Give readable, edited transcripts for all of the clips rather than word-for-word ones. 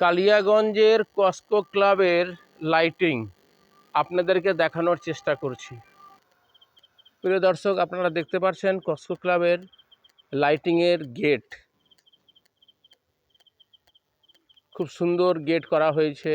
কালিয়াগঞ্জের Costco ক্লাবের lighting আপনাদেরকে দেখানোর চেষ্টা করছি। প্রিয় দর্শক, আপনারা দেখতে পাচ্ছেন কস্কো ক্লাবের লাইটিংয়ের গেট। খুব সুন্দর গেট করা হয়েছে।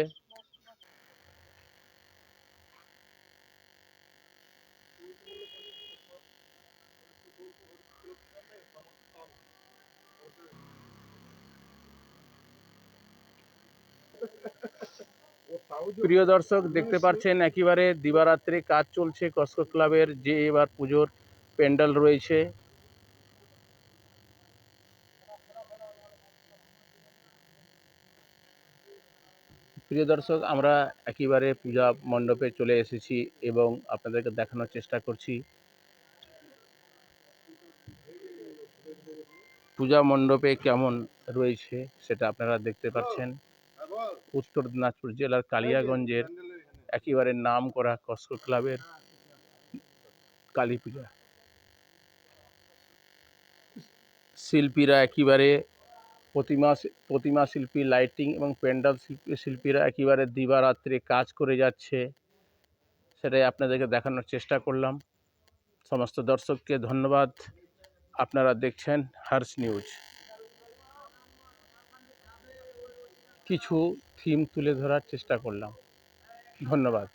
প্রিয় দর্শক, দেখতে পাচ্ছেন একেবারে দিবারাত্রে কাজ চলছে কস্কো ক্লাবের যে এবার পুজোর প্যান্ডেল রয়েছে। প্রিয় দর্শক, আমরা একেবারে পূজা মণ্ডপে চলে এসেছি এবং আপনাদেরকে দেখানোর চেষ্টা করছি পূজা মণ্ডপে কেমন রয়েছে সেটা আপনারা দেখতে পাচ্ছেন। উত্তর দিনাজপুর জেলার কালিয়াগঞ্জের একেবারে নাম করা কস্কো ক্লাবের কালী পূজা। শিল্পীরা একেবারে প্রতিমা শিল্পী, লাইটিং এবং প্যান্ডেল শিল্পীরা একেবারে দিবারাত্রে কাজ করে যাচ্ছে, সেটাই আপনাদেরকে দেখানোর চেষ্টা করলাম। সমস্ত দর্শককে ধন্যবাদ। আপনারা দেখছেন হার্স নিউজ। কিছু থিম তুলে ধরার চেষ্টা করলাম। ধন্যবাদ।